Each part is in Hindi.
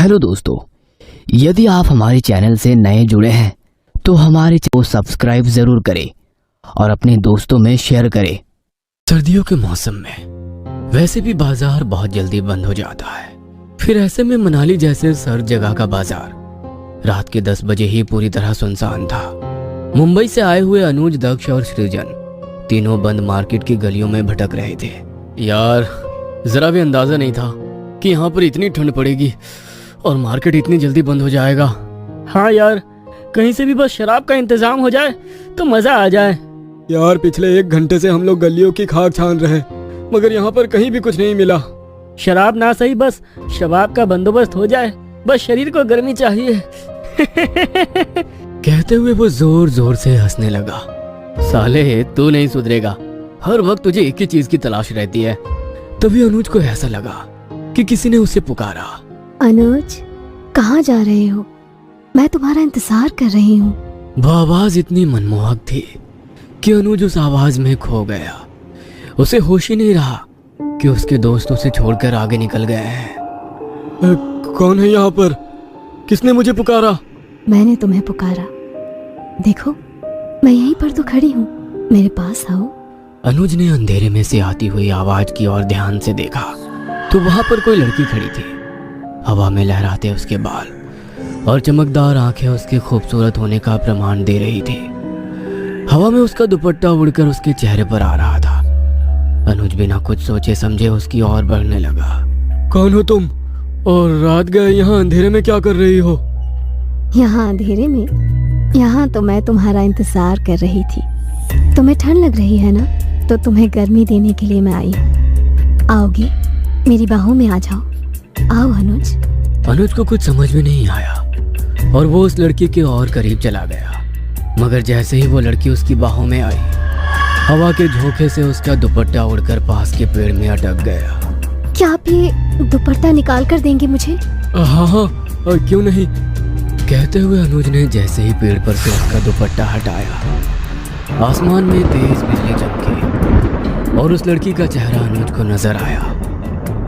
हेलो दोस्तों, यदि आप हमारे चैनल से नए जुड़े हैं तो हमारे चैनल को सब्सक्राइब जरूर करें और अपने दोस्तों में शेयर करें। सर्दियों के मौसम में वैसे भी बाजार बहुत जल्दी बंद हो जाता है, फिर ऐसे में मनाली जैसे हर जगह का बाजार रात के 10 बजे ही पूरी तरह सुनसान था। मुंबई से आए हुए अनुज, दक्ष और सृजन तीनों बंद मार्केट की गलियों में भटक रहे थे। यार, जरा भी अंदाजा नहीं था कि यहाँ पर इतनी ठंड पड़ेगी और मार्केट इतनी जल्दी बंद हो जाएगा। हाँ यार, कहीं से भी बस शराब का इंतजाम हो जाए तो मजा आ जाए। यार, पिछले 1 घंटे से हम लोग गलियों की खाक छान रहे, मगर यहाँ पर कहीं भी कुछ नहीं मिला। शराब ना सही, बस शबाब का बंदोबस्त हो जाए, बस शरीर को गर्मी चाहिए। कहते हुए वो जोर जोर से हंसने लगा। साले, तू नहीं सुधरेगा, हर वक्त तुझे एक ही चीज की तलाश रहती है। तभी अनुज को ऐसा लगा कि किसी ने उसे पुकारा। अनुज, कहाँ जा रहे हो? मैं तुम्हारा इंतजार कर रही हूँ। वो आवाज इतनी मनमोहक थी कि अनुज उस आवाज में खो गया। उसे होश ही नहीं रहा कि उसके दोस्त उसे छोड़कर आगे निकल गए हैं। कौन है यहाँ पर? किसने मुझे पुकारा? मैंने तुम्हें पुकारा। देखो, मैं यहीं पर तो खड़ी हूँ, मेरे पास आओ। अनुज ने अंधेरे में से आती हुई आवाज की ओर ध्यान से देखा तो वहां पर कोई लड़की खड़ी थी। हवा में लहराते उसके बाल और चमकदार आंखें उसके खूबसूरत होने का प्रमाण दे रही थी। हवा में उसका दुपट्टा उड़कर उसके चेहरे पर आ रहा था। अनुज बिना कुछ सोचे समझे उसकी ओर बढ़ने लगा। कौन हो तुम? और रात गए यहाँ अंधेरे में क्या कर रही हो? यहाँ अंधेरे में? यहाँ तो मैं तुम्हारा इंतजार कर रही थी। तुम्हें ठंड लग रही है ना, तो तुम्हें गर्मी देने के लिए मैं आई हूँ। आओगी? मेरी बाहों में आ जाओ। आओ अनुज। अनुज को कुछ समझ में नहीं आया और वो उस लड़की के और करीब चला गया, मगर जैसे ही वो लड़की उसकी बाहों में आई, हवा के झोंके से उसका दुपट्टा उड़कर पास के पेड़ में अटक गया। क्या आप ये दुपट्टा निकाल कर देंगे मुझे? हाँ हाँ, क्यों नहीं। कहते हुए अनुज ने जैसे ही पेड़ पर से उसका दुपट्टा हटाया, आसमान में तेज बिजली चमकी और उस लड़की का चेहरा अनुज को नजर आया।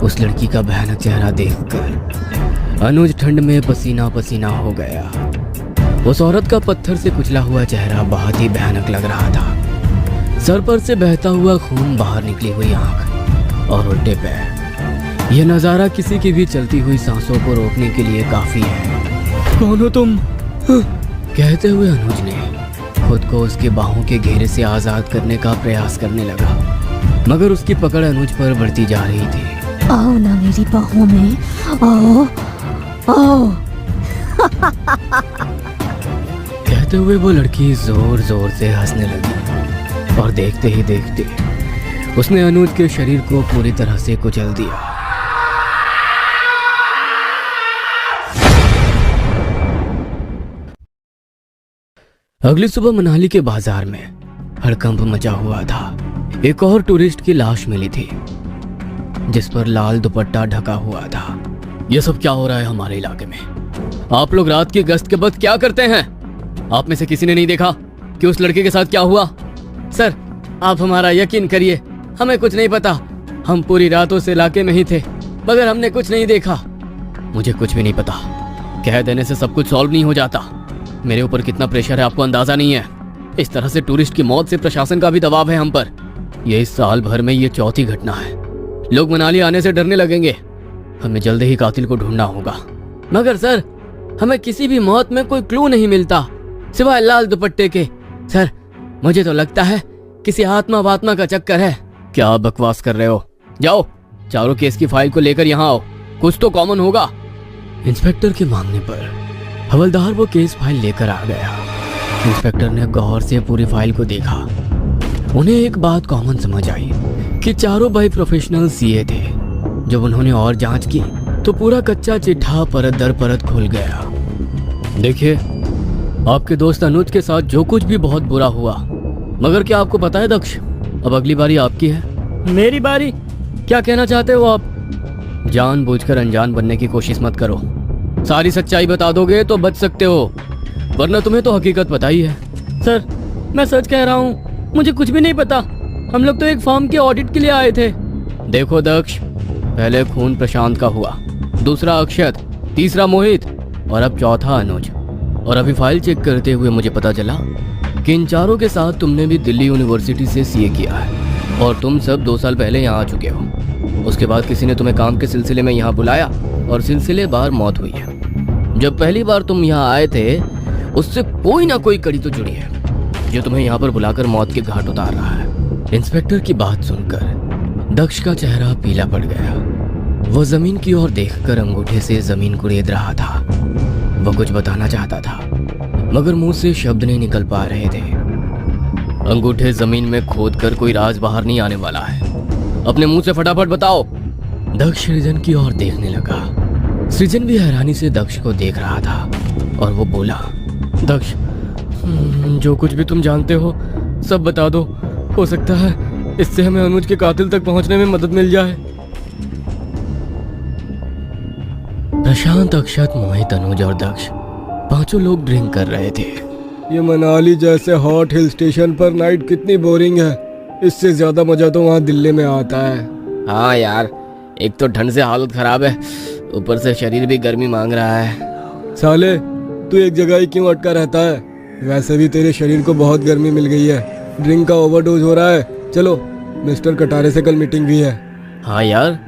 उस लड़की का भयानक चेहरा देखकर अनुज ठंड में पसीना पसीना हो गया। उस औरत का पत्थर से कुचला हुआ चेहरा बहुत ही भयानक लग रहा था। सर पर से बहता हुआ खून, बाहर निकली हुई आंख और उल्टे पैर। यह नजारा किसी की भी चलती हुई सांसों को रोकने के लिए काफी है। कौन हो तुम? कहते हुए अनुज ने खुद को उसके बाहों के घेरे से आजाद करने का प्रयास करने लगा, मगर उसकी पकड़ अनुज पर बढ़ती जा रही थी। आओ ना मेरी बाहों में, आओ आओ। कहते हुए वो लड़की जोर जोर से हंसने लगी और देखते ही देखते उसने अनुज के शरीर को पूरी तरह से कुचल दिया। अगली सुबह मनाली के बाजार में हड़कंप मचा हुआ था। एक और टूरिस्ट की लाश मिली थी जिस पर लाल दुपट्टा ढका हुआ था। यह सब क्या हो रहा है हमारे इलाके में? आप लोग रात की गश्त के वक्त क्या करते हैं? आप में से किसी ने नहीं देखा कि उस लड़के के साथ क्या हुआ? सर, आप हमारा यकीन करिए, हमें कुछ नहीं पता। हम पूरी रात उस इलाके में ही थे, मगर हमने कुछ नहीं देखा। मुझे कुछ भी नहीं पता। कह देने से सब कुछ सॉल्व नहीं हो जाता। मेरे ऊपर कितना प्रेशर है आपको अंदाजा नहीं है। इस तरह से टूरिस्ट की मौत से प्रशासन का भी दबाव है हम पर। यह इस साल भर में ये चौथी घटना है। लोग मनाली आने से डरने लगेंगे। हमें जल्द ही कातिल को ढूंढना होगा। मगर सर, हमें किसी भी मौत में कोई क्लू नहीं मिलता सिवाय लाल दुपट्टे के। सर, मुझे तो लगता है किसी आत्मा वात्मा का चक्कर है। क्या आप बकवास कर रहे हो? जाओ, चारों केस की फाइल को लेकर यहाँ आओ, कुछ तो कॉमन होगा। इंस्पेक्टर के मांगने पर हवलदार वो केस फाइल लेकर आ गया। इंस्पेक्टर ने गौर से पूरी फाइल को देखा। उन्हें एक बात कॉमन समझ आई कि चारों भाई प्रोफेशनल सीए थे। जब उन्होंने और जांच की तो पूरा कच्चा चिट्ठा परत दर परत खुल गया। देखिए, आपके दोस्त अनुज के साथ जो कुछ भी बहुत बुरा हुआ, मगर क्या आपको पता है दक्ष, अब अगली बारी आपकी है। मेरी बारी? क्या कहना चाहते हो आप? जानबूझकर अनजान बनने की कोशिश मत करो। सारी सच्चाई बता दोगे तो बच सकते हो, वरना तुम्हें तो हकीकत पता ही है। सर, मैं सच कह रहा हूँ, मुझे कुछ भी नहीं पता। हम लोग तो एक फॉर्म के ऑडिट के लिए आए थे। देखो दक्ष, पहले खून प्रशांत का हुआ, दूसरा अक्षत तीसरा मोहित और अब चौथा अनुज। और अभी फाइल चेक करते हुए मुझे पता चला कि इन चारों के साथ तुमने भी दिल्ली यूनिवर्सिटी से सीए किया है और तुम सब 2 साल पहले यहाँ आ चुके हो। उसके बाद किसी ने तुम्हें काम के सिलसिले में यहाँ बुलाया और सिलसिलेवार मौत हुई है। जब पहली बार तुम यहाँ आए थे उससे कोई ना कोई कड़ी तो जुड़ी है जो तुम्हें यहाँ पर बुलाकर मौत के घाट उतार रहा है। इंस्पेक्टर की बात सुनकर दक्ष का चेहरा पीला पड़ गया। वो जमीन की ओर देखकर अंगूठे से जमीन कुरेद रहा था। वो कुछ बताना चाहता था मगर मुंह से शब्द नहीं निकल पा रहे थे। अंगूठे जमीन में खोद कर कोई राज बाहर नहीं आने वाला है। अपने मुंह से फटाफट बताओ। दक्ष सृजन की ओर देखने लगा। सृजन भी हैरानी से दक्ष को देख रहा था और वो बोला, दक्ष जो कुछ भी तुम जानते हो सब बता दो। हो सकता है इससे हमें अनुज के कातिल तक पहुंचने में मदद मिल जाए। प्रशांत, अक्षत, मोहित, अनुज और दक्ष पांचों लोग ड्रिंक कर रहे थे। ये मनाली जैसे हॉट हिल स्टेशन पर नाइट कितनी बोरिंग है। इससे ज्यादा मजा तो वहाँ दिल्ली में आता है। हाँ यार, एक तो ठंड से हालत खराब है, ऊपर से शरीर भी गर्मी मांग रहा है। साले तू एक जगह ही क्यों अटका रहता है? वैसे भी तेरे शरीर को बहुत गर्मी मिल गई है। ड्रिंक का ओवरडोज हो रहा है। चलो, मिस्टर कटारे से कल मीटिंग भी है। हाँ यार,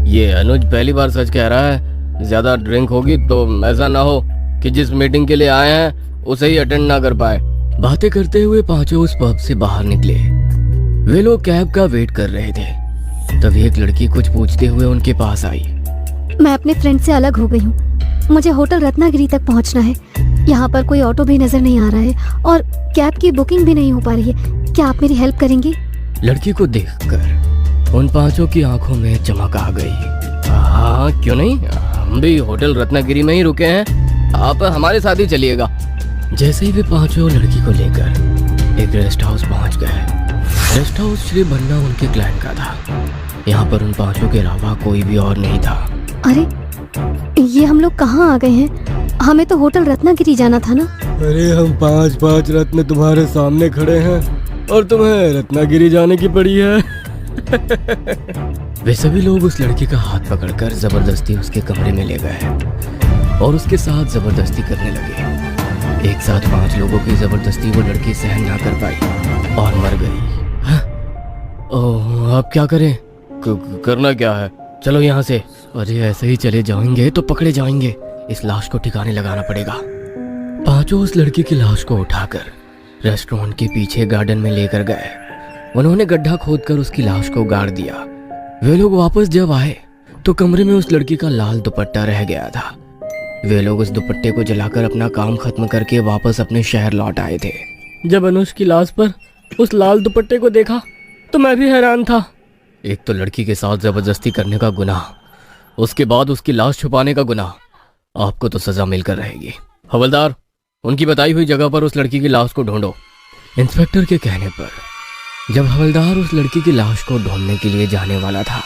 ये अनुज पहली बार सच कह रहा है। ज्यादा ड्रिंक होगी तो ऐसा ना हो कि जिस मीटिंग के लिए आए हैं उसे ही अटेंड ना कर पाए। बातें करते हुए पांचों उस पब से बाहर निकले। वे लोग कैब का वेट कर रहे थे। तभी एक लड़की कुछ पूछते हुए उनके पास आई। मैं अपने फ्रेंड से अलग हो गई हूँ। मुझे होटल रत्नागिरी तक पहुँचना है। यहाँ पर कोई ऑटो भी नजर नहीं आ रहा है और कैब की बुकिंग भी नहीं हो पा रही है। क्या आप मेरी हेल्प करेंगे? लड़की को देखकर उन पांचों की आंखों में चमक आ गई। हाँ, क्यों नहीं, हम भी होटल रत्नागिरी में ही रुके हैं, आप हमारे साथ ही चलिएगा। जैसे ही वे पांचों लड़की को लेकर एक रेस्ट हाउस पहुंच गए। रेस्ट हाउस श्री बन्ना उनके क्लाइंट का था। यहाँ पर उन पांचों के अलावा कोई भी और नहीं था। अरे ये हम लोग कहाँ आ गए हैं? हमें तो होटल रत्नागिरी जाना था ना। अरे हम 5 रत्न तुम्हारे सामने खड़े हैं और तुम्हें रत्नागिरी जाने की पड़ी है। वे सभी लोग उस लड़की का हाथ पकड़कर जबरदस्ती उसके कमरे में ले गए और उसके साथ जबरदस्ती करने लगे। एक साथ 5 लोगों की जबरदस्ती वो लड़की सहन ना कर पाई और मर गई। ओह, अब क्या करें? करना क्या है? चलो यहाँ से। अरे ऐसे ही चले जाएंगे तो पकड़े जाएंगे। इस लाश को ठिकाने लगाना पड़ेगा। पांचों उस लड़की की लाश को उठाकर रेस्टोरेंट के पीछे गार्डन में लेकर गए। उन्होंने गड्ढा खोदकर उसकी लाश को गाड़ दिया। वे लोग वापस जब आए तो कमरे में उस लड़की का लाल दुपट्टा रह गया था। वे लोग उस दुपट्टे को जलाकर अपना काम खत्म करके वापस अपने शहर लौट आए थे। जब अनुज की लाश पर उस लाल दुपट्टे को देखा तो मैं भी हैरान था। एक तो लड़की के साथ जबरदस्ती करने का गुनाह, उसके बाद उसकी लाश छुपाने का गुनाह। आपको तो सजा मिलकर रहेगी। हवलदार, उनकी बताई हुई जगह पर उस लड़की की लाश को ढूंढो। इंस्पेक्टर के कहने पर जब हवलदार उस लड़की की लाश को ढूंढने के लिए जाने वाला था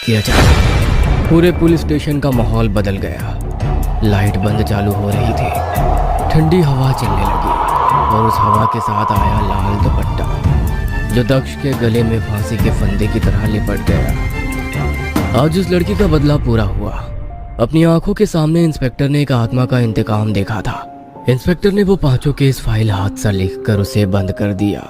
कि अचानक पूरे पुलिस स्टेशन का माहौल बदल गया। लाइट बंद चालू हो रही थी, ठंडी हवा चलने लगी और उस हवा के साथ आया लाल दुपट्टा जो दक्ष के गले में फांसी के फंदे की तरह लिपट गया। आज उस लड़की का बदला पूरा हुआ। अपनी आंखों के सामने इंस्पेक्टर ने एक आत्मा का इंतकाम देखा था। इंस्पेक्टर ने वो पांचों केस फाइल हाथ से लिखकर उसे बंद कर दिया।